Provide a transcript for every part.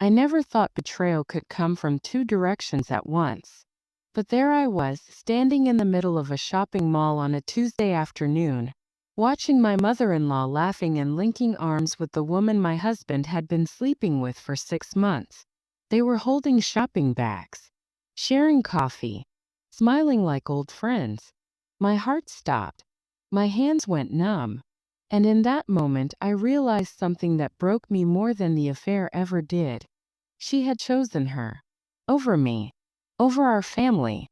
I never thought betrayal could come from two directions at once. But there I was, standing in the middle of a shopping mall on a Tuesday afternoon, watching my mother-in-law laughing and linking arms with the woman my husband had been sleeping with for 6 months. They were holding shopping bags, sharing coffee, smiling like old friends. My heart stopped. My hands went numb. And in that moment I realized something that broke me more than the affair ever did. She had chosen her. Over me. Over our family.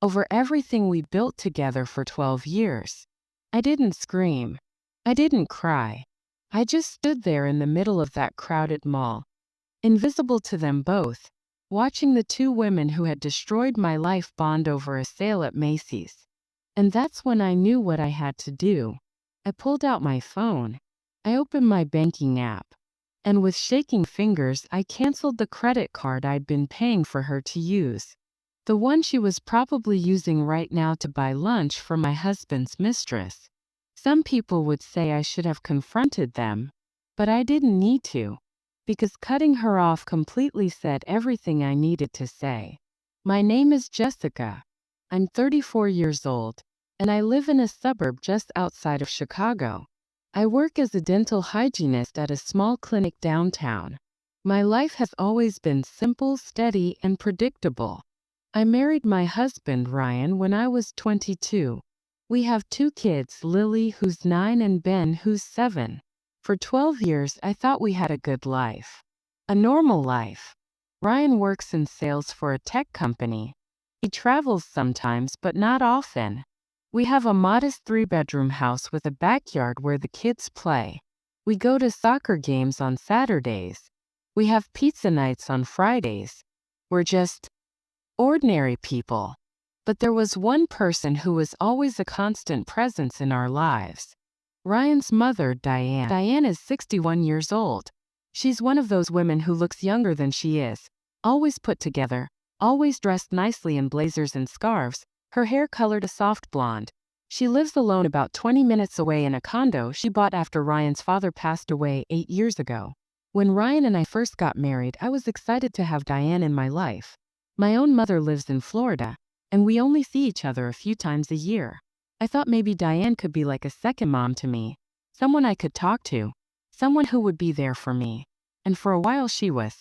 Over everything we built together for 12 years. I didn't scream. I didn't cry. I just stood there in the middle of that crowded mall, invisible to them both, watching the two women who had destroyed my life bond over a sale at Macy's. And that's when I knew what I had to do. I pulled out my phone. I opened my banking app. And with shaking fingers, I canceled the credit card I'd been paying for her to use. The one she was probably using right now to buy lunch for my husband's mistress. Some people would say I should have confronted them, but I didn't need to, because cutting her off completely said everything I needed to say. My name is Jessica. I'm 34 years old, and I live in a suburb just outside of Chicago. I work as a dental hygienist at a small clinic downtown. My life has always been simple, steady, and predictable. I married my husband, Ryan, when I was 22. We have 2 kids, Lily, who's 9, and Ben, who's 7. For 12 years, I thought we had a good life. A normal life. Ryan works in sales for a tech company. He travels sometimes, but not often. We have a modest 3-bedroom house with a backyard where the kids play. We go to soccer games on Saturdays. We have pizza nights on Fridays. We're just ordinary people. But there was one person who was always a constant presence in our lives. Ryan's mother, Diane. Diane is 61 years old. She's one of those women who looks younger than she is, always put together, always dressed nicely in blazers and scarves, her hair colored a soft blonde. She lives alone about 20 minutes away in a condo she bought after Ryan's father passed away 8 years ago. When Ryan and I first got married, I was excited to have Diane in my life. My own mother lives in Florida, and we only see each other a few times a year. I thought maybe Diane could be like a second mom to me, someone I could talk to, someone who would be there for me. And for a while she was.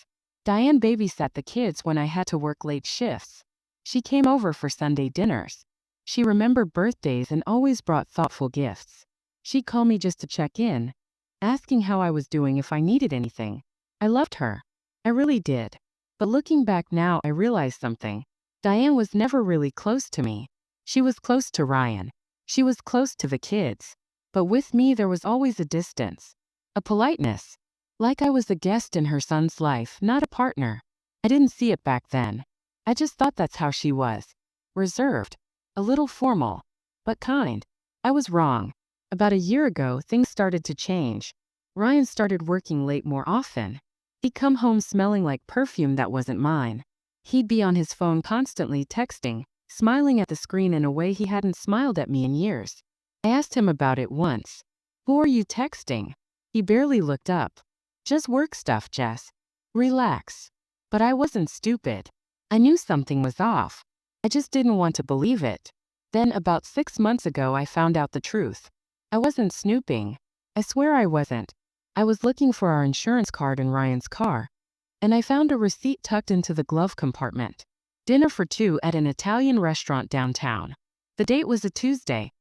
Diane babysat the kids when I had to work late shifts. She came over for Sunday dinners. She remembered birthdays and always brought thoughtful gifts. She'd call me just to check in, asking how I was doing if I needed anything. I loved her. I really did. But looking back now, I realized something. Diane was never really close to me. She was close to Ryan. She was close to the kids. But with me there was always a distance. A politeness. Like I was a guest in her son's life, not a partner. I didn't see it back then. I just thought that's how she was. Reserved. A little formal. But kind. I was wrong. About a year ago, things started to change. Ryan started working late more often. He'd come home smelling like perfume that wasn't mine. He'd be on his phone constantly texting, smiling at the screen in a way he hadn't smiled at me in years. I asked him about it once. "Who are you texting?" He barely looked up. "Just work stuff, Jess. Relax." But I wasn't stupid. I knew something was off. I just didn't want to believe it. Then about 6 months ago I found out the truth. I wasn't snooping. I swear I wasn't. I was looking for our insurance card in Ryan's car, and I found a receipt tucked into the glove compartment. Dinner for 2 at an Italian restaurant downtown. The date was a Tuesday.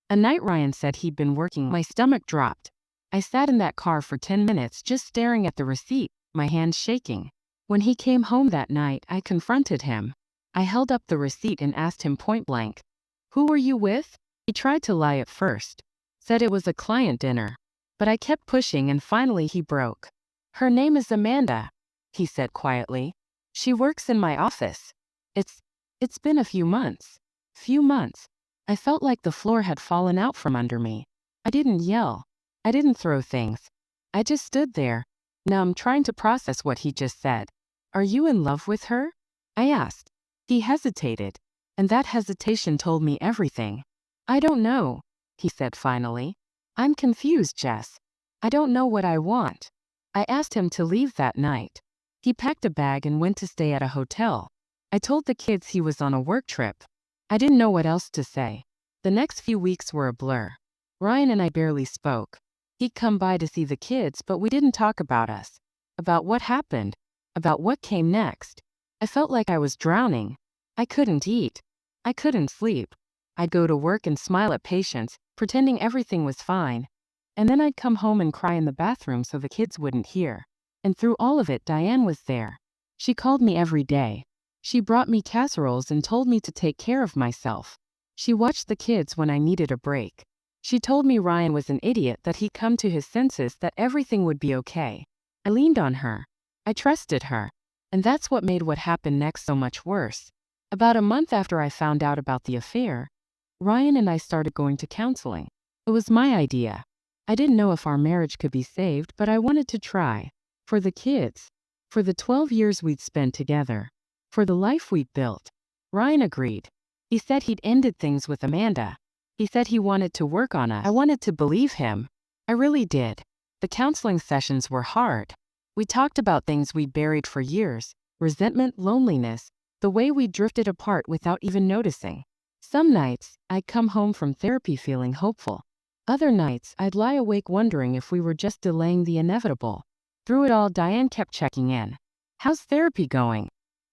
A night Ryan said he'd been working. My stomach dropped. I sat in that car for 10 minutes just staring at the receipt, my hands shaking. When he came home that night, I confronted him. I held up the receipt and asked him point blank, "Who were you with?" He tried to lie at first. Said it was a client dinner. But I kept pushing and finally he broke. "Her name is Amanda," he said quietly. "She works in my office. It's been a few months. Few months." I felt like the floor had fallen out from under me. I didn't yell. I didn't throw things. I just stood there, numb, trying to process what he just said. "Are you in love with her?" I asked. He hesitated, and that hesitation told me everything. "I don't know," he said finally. "I'm confused, Jess. I don't know what I want." I asked him to leave that night. He packed a bag and went to stay at a hotel. I told the kids he was on a work trip. I didn't know what else to say. The next few weeks were a blur. Ryan and I barely spoke. He'd come by to see the kids, but we didn't talk about us, about what happened, about what came next. I felt like I was drowning. I couldn't eat. I couldn't sleep. I'd go to work and smile at patients, pretending everything was fine. And then I'd come home and cry in the bathroom so the kids wouldn't hear. And through all of it, Diane was there. She called me every day. She brought me casseroles and told me to take care of myself. She watched the kids when I needed a break. She told me Ryan was an idiot, that he'd come to his senses, that everything would be okay. I leaned on her. I trusted her. And that's what made what happened next so much worse. About a month after I found out about the affair, Ryan and I started going to counseling. It was my idea. I didn't know if our marriage could be saved, but I wanted to try. For the kids. For the 12 years we'd spent together. For the life we'd built. Ryan agreed. He said he'd ended things with Amanda. He said he wanted to work on us. I wanted to believe him. I really did. The counseling sessions were hard. We talked about things we'd buried for years: resentment, loneliness, the way we drifted apart without even noticing. Some nights, I'd come home from therapy feeling hopeful. Other nights, I'd lie awake wondering if we were just delaying the inevitable. Through it all, Diane kept checking in. "How's therapy going?"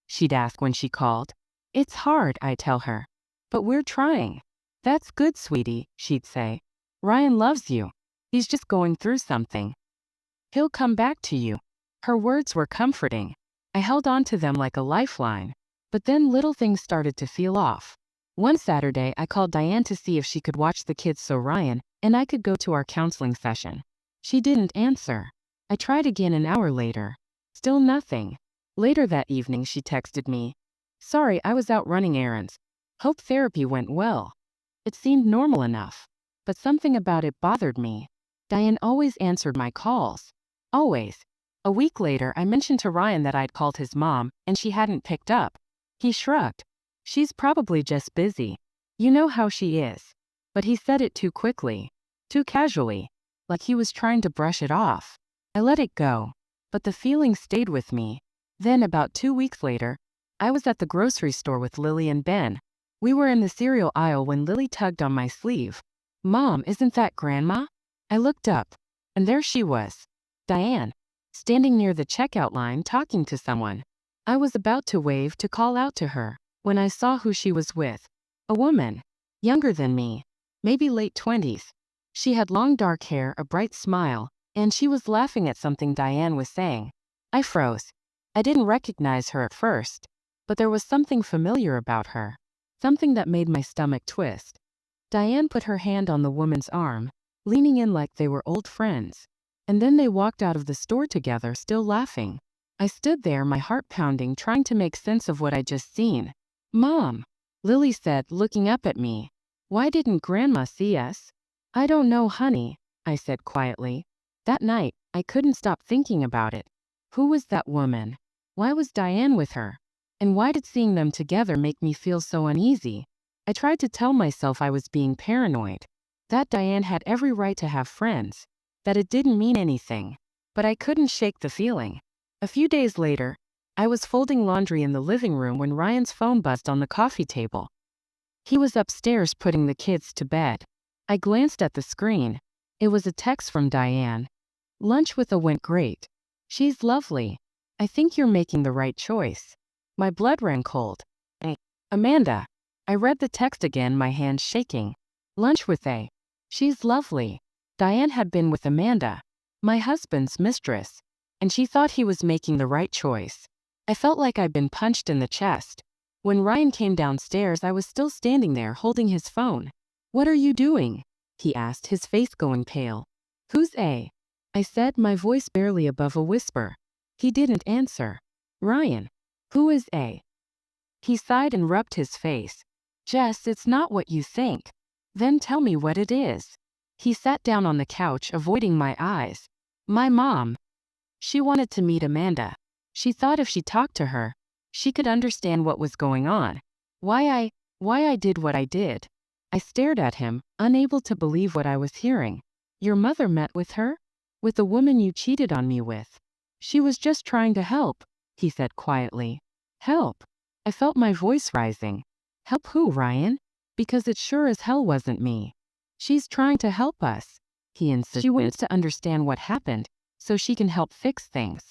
she'd ask when she called. "It's hard," I'd tell her. "But we're trying." "That's good, sweetie," she'd say. "Ryan loves you. He's just going through something. He'll come back to you." Her words were comforting. I held on to them like a lifeline. But then little things started to feel off. One Saturday, I called Diane to see if she could watch the kids so Ryan and I could go to our counseling session. She didn't answer. I tried again an hour later. Still nothing. Later that evening, she texted me, "Sorry, I was out running errands. Hope therapy went well." It seemed normal enough. But something about it bothered me. Diane always answered my calls. Always. A week later, I mentioned to Ryan that I'd called his mom, and she hadn't picked up. He shrugged. "She's probably just busy. You know how she is." But he said it too quickly. Too casually. Like he was trying to brush it off. I let it go. But the feeling stayed with me. Then, about 2 weeks later, I was at the grocery store with Lily and Ben. We were in the cereal aisle when Lily tugged on my sleeve. "Mom, isn't that Grandma?" I looked up, and there she was. Diane. Standing near the checkout line talking to someone. I was about to wave to call out to her when I saw who she was with. A woman. Younger than me. Maybe late 20s. She had long dark hair, a bright smile, and she was laughing at something Diane was saying. I froze. I didn't recognize her at first, but there was something familiar about her. Something that made my stomach twist. Diane put her hand on the woman's arm, leaning in like they were old friends. And then they walked out of the store together, still laughing. I stood there, my heart pounding, trying to make sense of what I'd just seen. "Mom," Lily said, looking up at me. "Why didn't Grandma see us?" "I don't know, honey," I said quietly. That night, I couldn't stop thinking about it. Who was that woman? Why was Diane with her? And why did seeing them together make me feel so uneasy? I tried to tell myself I was being paranoid. That Diane had every right to have friends. That it didn't mean anything. But I couldn't shake the feeling. A few days later, I was folding laundry in the living room when Ryan's phone buzzed on the coffee table. He was upstairs putting the kids to bed. I glanced at the screen. It was a text from Diane. "Lunch with a went great. She's lovely. I think you're making the right choice." My blood ran cold. "Amanda." I read the text again, my hands shaking. "Lunch with a. She's lovely." Diane had been with Amanda, my husband's mistress, and she thought he was making the right choice. I felt like I'd been punched in the chest. When Ryan came downstairs, I was still standing there holding his phone. "What are you doing?" he asked, his face going pale. "Who's A?" I said, my voice barely above a whisper. He didn't answer. "Ryan. Who is A?" He sighed and rubbed his face. "Jess, it's not what you think." "Then tell me what it is." He sat down on the couch, avoiding my eyes. "My mom. She wanted to meet Amanda. She thought if she talked to her, she could understand what was going on. Why I did what I did." I stared at him, unable to believe what I was hearing. "Your mother met with her? With the woman you cheated on me with?" "She was just trying to help." he said quietly. Help. I felt my voice rising. Help who, Ryan? Because it sure as hell wasn't me. She's trying to help us, he insisted. She wants to understand what happened, so she can help fix things.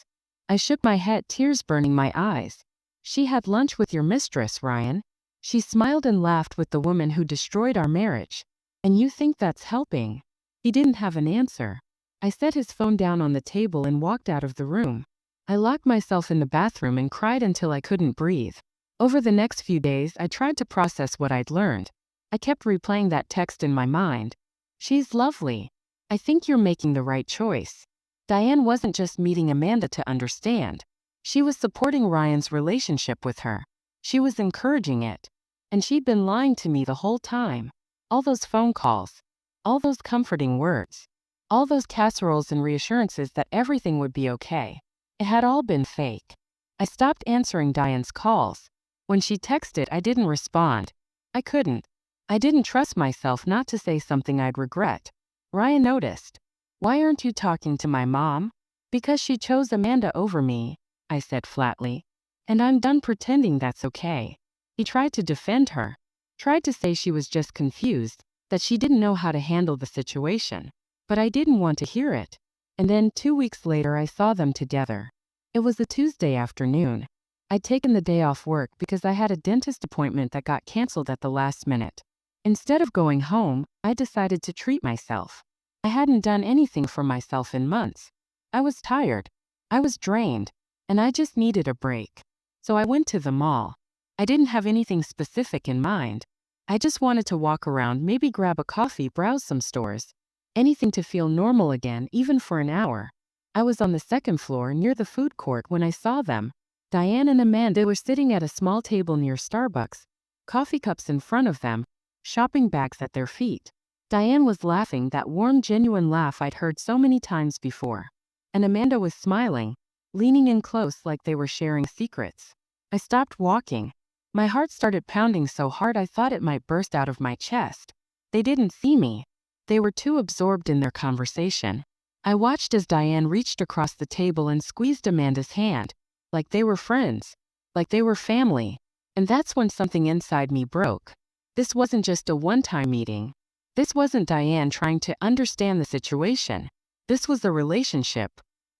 I shook my head, tears burning my eyes. She had lunch with your mistress, Ryan. She smiled and laughed with the woman who destroyed our marriage. And you think that's helping? He didn't have an answer. I set his phone down on the table and walked out of the room. I locked myself in the bathroom and cried until I couldn't breathe. Over the next few days, I tried to process what I'd learned. I kept replaying that text in my mind. She's lovely. I think you're making the right choice. Diane wasn't just meeting Amanda to understand. She was supporting Ryan's relationship with her. She was encouraging it. And she'd been lying to me the whole time. All those phone calls. All those comforting words. All those casseroles and reassurances that everything would be okay. It had all been fake. I stopped answering Diane's calls. When she texted, I didn't respond. I couldn't. I didn't trust myself not to say something I'd regret. Ryan noticed. Why aren't you talking to my mom? Because she chose Amanda over me, I said flatly. And I'm done pretending that's okay. He tried to defend her. Tried to say she was just confused, that she didn't know how to handle the situation. But I didn't want to hear it. And then 2 weeks later I saw them together. It was a Tuesday afternoon. I'd taken the day off work because I had a dentist appointment that got canceled at the last minute. Instead of going home, I decided to treat myself. I hadn't done anything for myself in months. I was tired. I was drained. And I just needed a break. So I went to the mall. I didn't have anything specific in mind. I just wanted to walk around, maybe grab a coffee, browse some stores. Anything to feel normal again, even for an hour. I was on the second floor near the food court when I saw them. Diane and Amanda were sitting at a small table near Starbucks, coffee cups in front of them, shopping bags at their feet. Diane was laughing, that warm, genuine laugh I'd heard so many times before. And Amanda was smiling, leaning in close like they were sharing secrets. I stopped walking. My heart started pounding so hard I thought it might burst out of my chest. They didn't see me. They were too absorbed in their conversation. I watched as Diane reached across the table and squeezed Amanda's hand, like they were friends, like they were family. And that's when something inside me broke. This wasn't just a one-time meeting. This wasn't Diane trying to understand the situation. This was a relationship.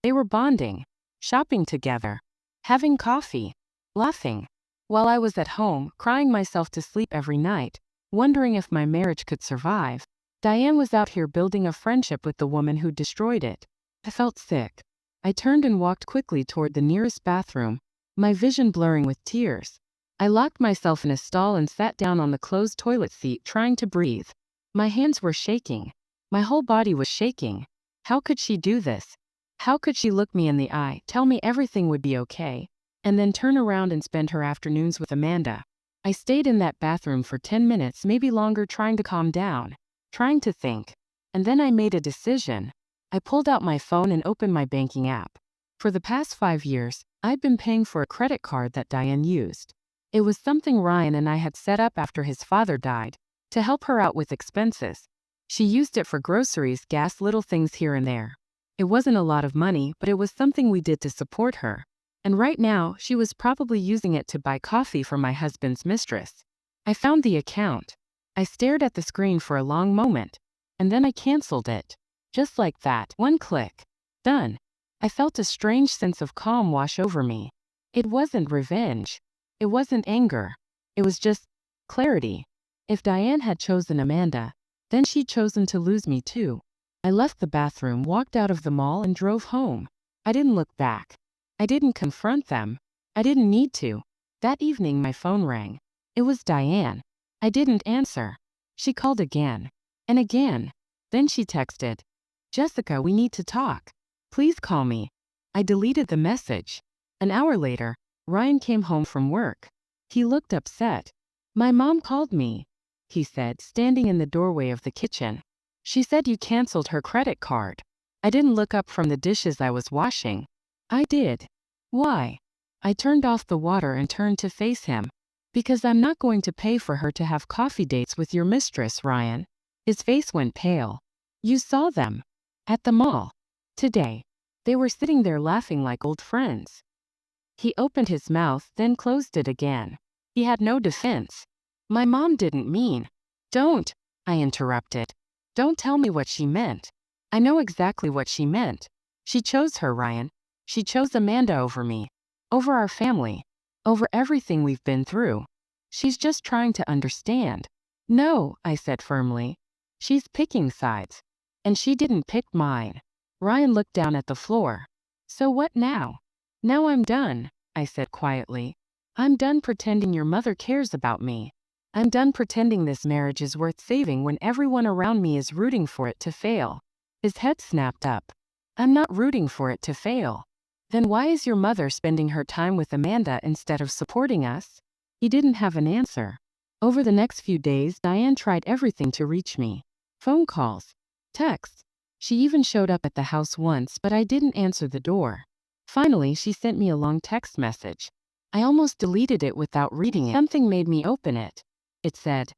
They were bonding, shopping together, having coffee, laughing. While I was at home, crying myself to sleep every night, wondering if my marriage could survive, Diane was out here building a friendship with the woman who destroyed it. I felt sick. I turned and walked quickly toward the nearest bathroom, my vision blurring with tears. I locked myself in a stall and sat down on the closed toilet seat, trying to breathe. My hands were shaking. My whole body was shaking. How could she do this? How could she look me in the eye, tell me everything would be okay, and then turn around and spend her afternoons with Amanda? I stayed in that bathroom for 10 minutes, maybe longer, trying to calm down, trying to think. And then I made a decision. I pulled out my phone and opened my banking app. For the past 5 years, I'd been paying for a credit card that Diane used. It was something Ryan and I had set up after his father died, to help her out with expenses. She used it for groceries, gas, little things here and there. It wasn't a lot of money, but it was something we did to support her. And right now, she was probably using it to buy coffee for my husband's mistress. I found the account. I stared at the screen for a long moment, and then I canceled it. Just like that, one click. Done. I felt a strange sense of calm wash over me. It wasn't revenge. It wasn't anger. It was just clarity. If Diane had chosen Amanda, then she'd chosen to lose me too. I left the bathroom, walked out of the mall, and drove home. I didn't look back. I didn't confront them. I didn't need to. That evening my phone rang. It was Diane. I didn't answer. She called again. And again. Then she texted, "Jessica, we need to talk. Please call me." I deleted the message. An hour later, Ryan came home from work. He looked upset. "My mom called me," he said, standing in the doorway of the kitchen. "She said you canceled her credit card." I didn't look up from the dishes I was washing. I did. Why? I turned off the water and turned to face him. "Because I'm not going to pay for her to have coffee dates with your mistress, Ryan." His face went pale. "You saw them. At the mall. Today. They were sitting there laughing like old friends." He opened his mouth, then closed it again. He had no defense. My mom didn't mean. Don't, I interrupted. Don't tell me what she meant. I know exactly what she meant. She chose her, Ryan. She chose Amanda over me. Over our family. Over everything we've been through. She's just trying to understand. No, I said firmly. She's picking sides. And she didn't pick mine. Ryan looked down at the floor. So what now? Now I'm done, I said quietly. I'm done pretending your mother cares about me. I'm done pretending this marriage is worth saving when everyone around me is rooting for it to fail. His head snapped up. I'm not rooting for it to fail. Then why is your mother spending her time with Amanda instead of supporting us? He didn't have an answer. Over the next few days, Diane tried everything to reach me. Phone calls. Texts. She even showed up at the house once, but I didn't answer the door. Finally, she sent me a long text message. I almost deleted it without reading it. Something made me open it. It said,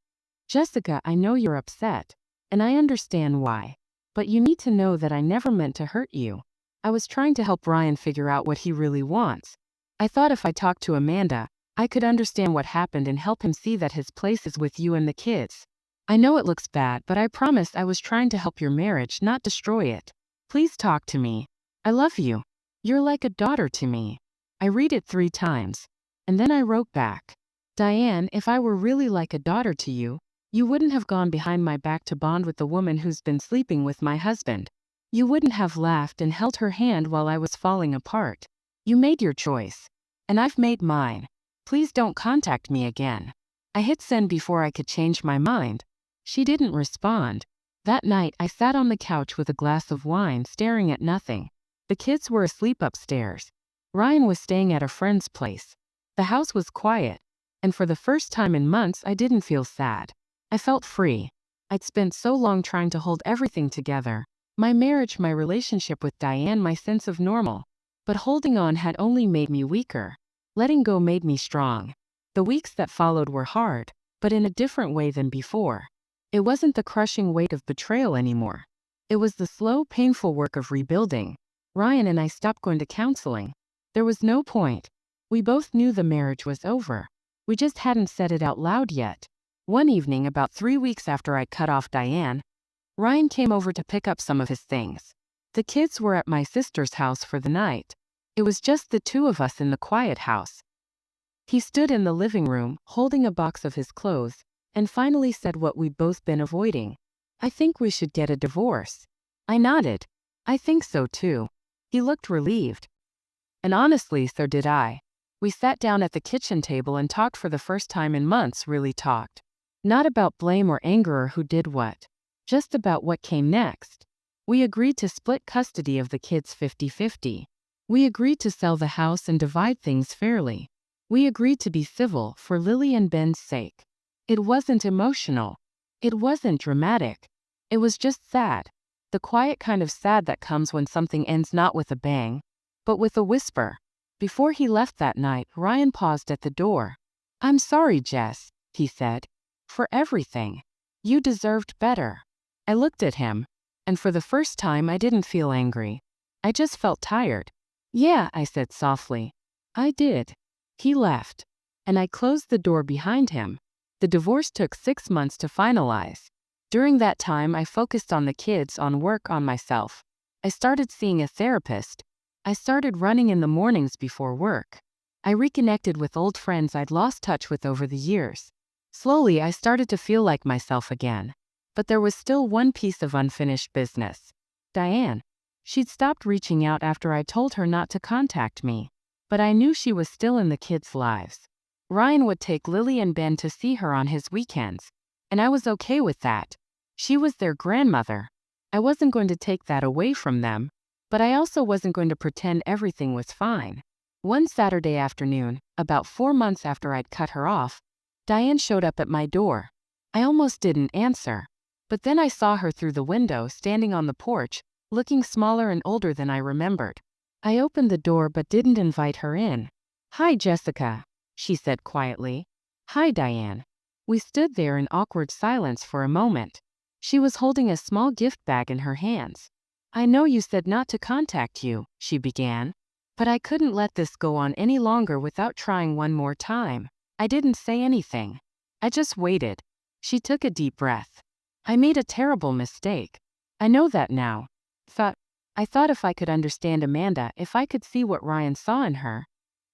Jessica, I know you're upset, and I understand why. But you need to know that I never meant to hurt you. I was trying to help Ryan figure out what he really wants. I thought if I talked to Amanda, I could understand what happened and help him see that his place is with you and the kids. I know it looks bad, but I promised I was trying to help your marriage, not destroy it. Please talk to me. I love you. You're like a daughter to me. I read it 3 times. And then I wrote back. Diane, if I were really like a daughter to you, you wouldn't have gone behind my back to bond with the woman who's been sleeping with my husband. You wouldn't have laughed and held her hand while I was falling apart. You made your choice. And I've made mine. Please don't contact me again. I hit send before I could change my mind. She didn't respond. That night, I sat on the couch with a glass of wine, staring at nothing. The kids were asleep upstairs. Ryan was staying at a friend's place. The house was quiet. And for the first time in months, I didn't feel sad. I felt free. I'd spent so long trying to hold everything together. My marriage, my relationship with Diane, my sense of normal. But holding on had only made me weaker. Letting go made me strong. The weeks that followed were hard, but in a different way than before. It wasn't the crushing weight of betrayal anymore. It was the slow, painful work of rebuilding. Ryan and I stopped going to counseling. There was no point. We both knew the marriage was over. We just hadn't said it out loud yet. One evening, about 3 weeks after I cut off Diane, Ryan came over to pick up some of his things. The kids were at my sister's house for the night. It was just the 2 of us in the quiet house. He stood in the living room, holding a box of his clothes, and finally said what we'd both been avoiding. I think we should get a divorce. I nodded. I think so too. He looked relieved. And honestly, so did I. We sat down at the kitchen table and talked for the first time in months, really talked. Not about blame or anger or who did what. Just about what came next. We agreed to split custody of the kids 50-50. We agreed to sell the house and divide things fairly. We agreed to be civil for Lily and Ben's sake. It wasn't emotional. It wasn't dramatic. It was just sad. The quiet kind of sad that comes when something ends not with a bang, but with a whisper. Before he left that night, Ryan paused at the door. I'm sorry, Jess, he said. For everything. You deserved better. I looked at him, and for the first time I didn't feel angry. I just felt tired. Yeah, I said softly. I did. He left, and I closed the door behind him. The divorce took 6 months to finalize. During that time, I focused on the kids, on work, on myself. I started seeing a therapist. I started running in the mornings before work. I reconnected with old friends I'd lost touch with over the years. Slowly, I started to feel like myself again. But there was still one piece of unfinished business. Diane. She'd stopped reaching out after I told her not to contact me. But I knew she was still in the kids' lives. Ryan would take Lily and Ben to see her on his weekends. And I was okay with that. She was their grandmother. I wasn't going to take that away from them. But I also wasn't going to pretend everything was fine. One Saturday afternoon, about 4 months after I'd cut her off, Diane showed up at my door. I almost didn't answer. But then I saw her through the window, standing on the porch, looking smaller and older than I remembered. I opened the door but didn't invite her in. Hi, Jessica, she said quietly. Hi, Diane. We stood there in awkward silence for a moment. She was holding a small gift bag in her hands. I know you said not to contact you, she began. But I couldn't let this go on any longer without trying one more time. I didn't say anything. I just waited. She took a deep breath. I made a terrible mistake. I know that now. I thought if I could understand Amanda, if I could see what Ryan saw in her,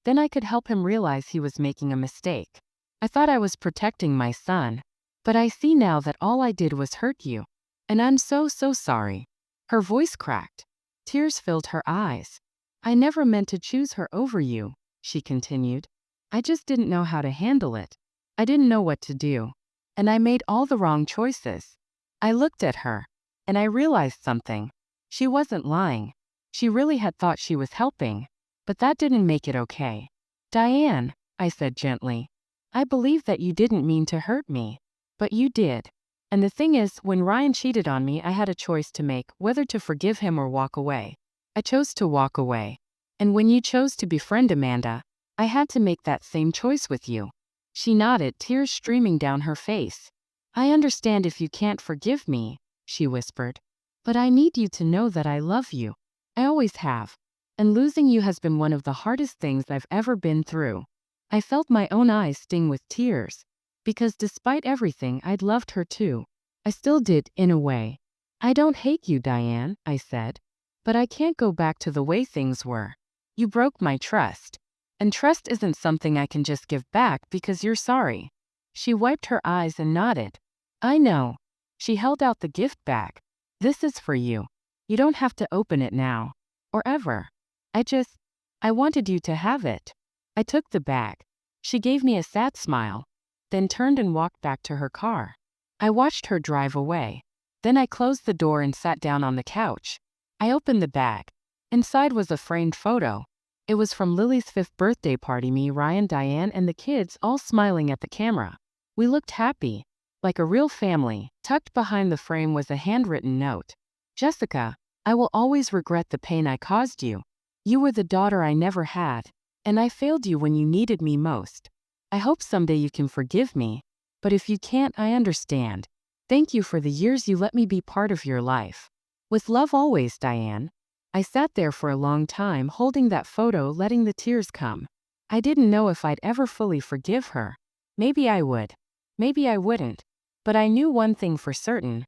then I could help him realize he was making a mistake. I thought I was protecting my son. But I see now that all I did was hurt you. And I'm so sorry. Her voice cracked. Tears filled her eyes. I never meant to choose her over you, she continued. I just didn't know how to handle it. I didn't know what to do. And I made all the wrong choices. I looked at her, and I realized something. She wasn't lying. She really had thought she was helping. But that didn't make it okay. Diane, I said gently, I believe that you didn't mean to hurt me. But you did. And the thing is, when Ryan cheated on me, I had a choice to make, whether to forgive him or walk away. I chose to walk away. And when you chose to befriend Amanda, I had to make that same choice with you. She nodded, tears streaming down her face. I understand if you can't forgive me, she whispered. But I need you to know that I love you. I always have. And losing you has been one of the hardest things I've ever been through. I felt my own eyes sting with tears. Because despite everything, I'd loved her too. I still did, in a way. I don't hate you, Diane, I said. But I can't go back to the way things were. You broke my trust. And trust isn't something I can just give back because you're sorry. She wiped her eyes and nodded. I know. She held out the gift bag. This is for you. You don't have to open it now. Or ever. I wanted you to have it. I took the bag. She gave me a sad smile, then turned and walked back to her car. I watched her drive away. Then I closed the door and sat down on the couch. I opened the bag. Inside was a framed photo. It was from Lily's 5th birthday party, me, Ryan, Diane, and the kids all smiling at the camera. We looked happy, like a real family. Tucked behind the frame was a handwritten note. Jessica, I will always regret the pain I caused you. You were the daughter I never had, and I failed you when you needed me most. I hope someday you can forgive me, but if you can't, I understand. Thank you for the years you let me be part of your life. With love always, Diane. I sat there for a long time holding that photo, letting the tears come. I didn't know if I'd ever fully forgive her. Maybe I would. Maybe I wouldn't. But I knew one thing for certain.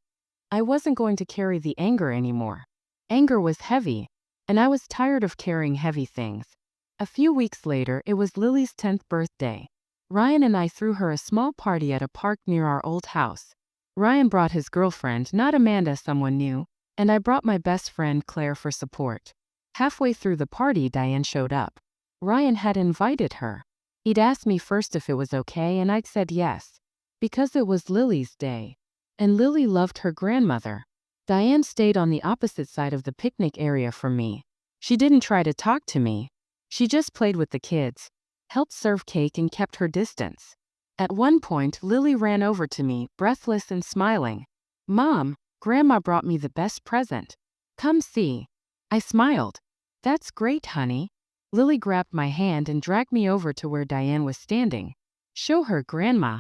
I wasn't going to carry the anger anymore. Anger was heavy, and I was tired of carrying heavy things. A few weeks later, it was Lily's 10th birthday. Ryan and I threw her a small party at a park near our old house. Ryan brought his girlfriend, not Amanda, someone new, and I brought my best friend Claire for support. Halfway through the party, Diane showed up. Ryan had invited her. He'd asked me first if it was okay, and I'd said yes, because it was Lily's day. And Lily loved her grandmother. Diane stayed on the opposite side of the picnic area from me. She didn't try to talk to me. She just played with the kids, helped serve cake, and kept her distance. At one point, Lily ran over to me, breathless and smiling. Mom, Grandma brought me the best present. Come see. I smiled. That's great, honey. Lily grabbed my hand and dragged me over to where Diane was standing. Show her, Grandma.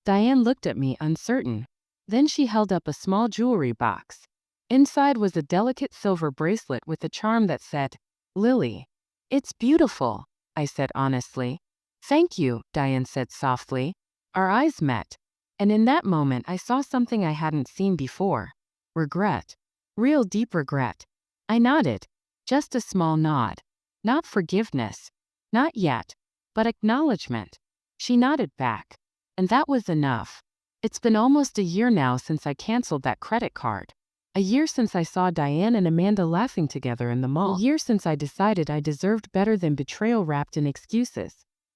Diane looked at me, uncertain. Then she held up a small jewelry box. Inside was a delicate silver bracelet with a charm that said, Lily. It's beautiful, I said honestly. Thank you, Diane said softly. Our eyes met. And in that moment, I saw something I hadn't seen before. Regret. Real deep regret. I nodded. Just a small nod. Not forgiveness. Not yet. But acknowledgement. She nodded back. And that was enough. It's been almost a year now since I canceled that credit card. A year since I saw Diane and Amanda laughing together in the mall. A year since I decided I deserved better than betrayal wrapped in excuses.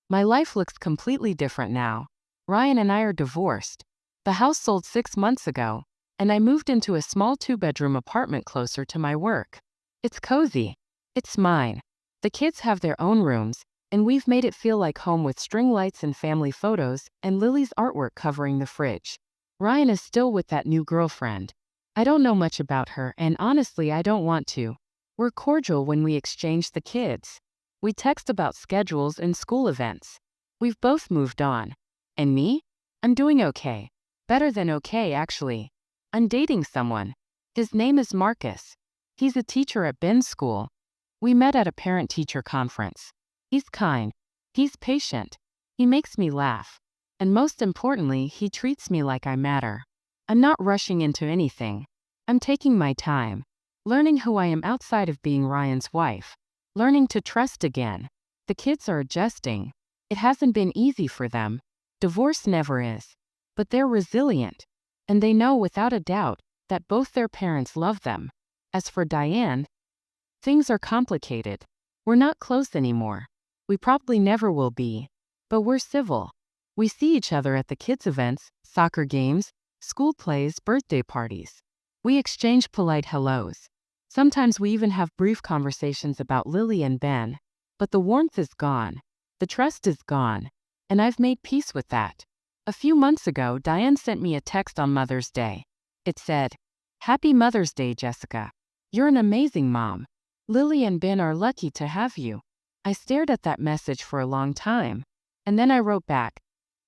My life looks completely different now. Ryan and I are divorced. The house sold 6 months ago, and I moved into a small 2-bedroom apartment closer to my work. It's cozy. It's mine. The kids have their own rooms, and we've made it feel like home with string lights and family photos and Lily's artwork covering the fridge. Ryan is still with that new girlfriend. I don't know much about her, and honestly, I don't want to. We're cordial when we exchange the kids. We text about schedules and school events. We've both moved on. And me? I'm doing okay. Better than okay, actually. I'm dating someone. His name is Marcus. He's a teacher at Ben's school. We met at a parent-teacher conference. He's kind. He's patient. He makes me laugh. And most importantly, he treats me like I matter. I'm not rushing into anything. I'm taking my time. Learning who I am outside of being Ryan's wife. Learning to trust again. The kids are adjusting. It hasn't been easy for them. Divorce never is. But they're resilient. And they know without a doubt that both their parents love them. As for Diane, things are complicated. We're not close anymore. We probably never will be. But we're civil. We see each other at the kids' events, soccer games, school plays, birthday parties. We exchange polite hellos. Sometimes we even have brief conversations about Lily and Ben. But the warmth is gone. The trust is gone. And I've made peace with that. A few months ago, Diane sent me a text on Mother's Day. It said, "Happy Mother's Day, Jessica. You're an amazing mom. Lily and Ben are lucky to have you." I stared at that message for a long time. And then I wrote back,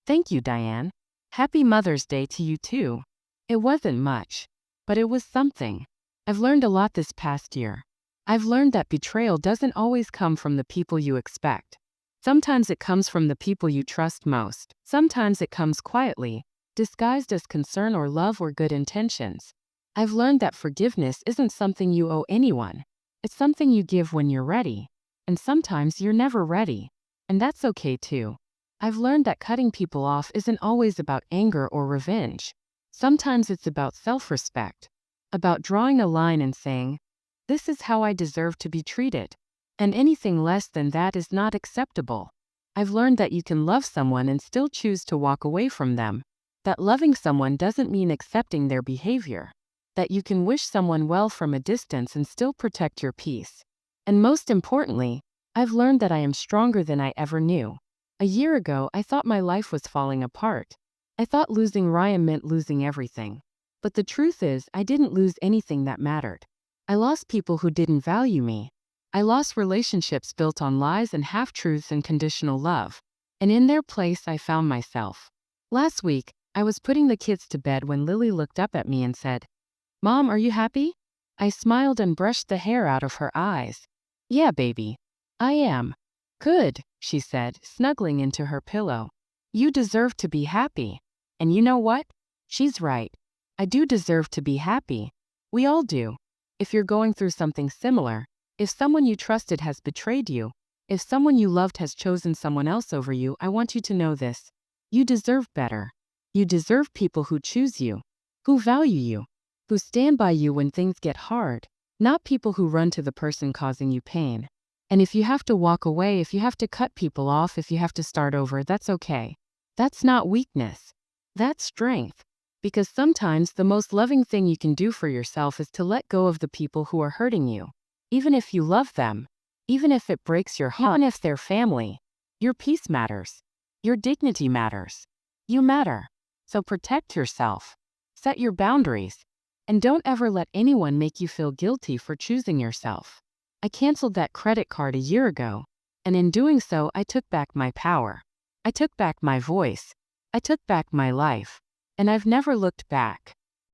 "Thank you, Diane. Happy Mother's Day to you too." It wasn't much, but it was something. I've learned a lot this past year. I've learned that betrayal doesn't always come from the people you expect. Sometimes it comes from the people you trust most. Sometimes it comes quietly, disguised as concern or love or good intentions. I've learned that forgiveness isn't something you owe anyone. It's something you give when you're ready. And sometimes you're never ready. And that's okay too. I've learned that cutting people off isn't always about anger or revenge. Sometimes it's about self-respect. About drawing a line and saying, "This is how I deserve to be treated." And anything less than that is not acceptable. I've learned that you can love someone and still choose to walk away from them. That loving someone doesn't mean accepting their behavior. That you can wish someone well from a distance and still protect your peace. And most importantly, I've learned that I am stronger than I ever knew. A year ago, I thought my life was falling apart. I thought losing Ryan meant losing everything. But the truth is, I didn't lose anything that mattered. I lost people who didn't value me. I lost relationships built on lies and half-truths and conditional love. And in their place, I found myself. Last week, I was putting the kids to bed when Lily looked up at me and said, "Mom, are you happy?" I smiled and brushed the hair out of her eyes. "Yeah, baby. I am." "Good," she said, snuggling into her pillow. "You deserve to be happy." And you know what? She's right. I do deserve to be happy. We all do. If you're going through something similar, if someone you trusted has betrayed you, if someone you loved has chosen someone else over you, I want you to know this. You deserve better. You deserve people who choose you, who value you, who stand by you when things get hard, not people who run to the person causing you pain. And if you have to walk away, if you have to cut people off, if you have to start over, that's okay. That's not weakness. That's strength. Because sometimes the most loving thing you can do for yourself is to let go of the people who are hurting you. Even if you love them, even if it breaks your heart, even if they're family, your peace matters. Your dignity matters. You matter. So protect yourself. Set your boundaries. And don't ever let anyone make you feel guilty for choosing yourself. I canceled that credit card a year ago. And in doing so, I took back my power. I took back my voice. I took back my life. And I've never looked back.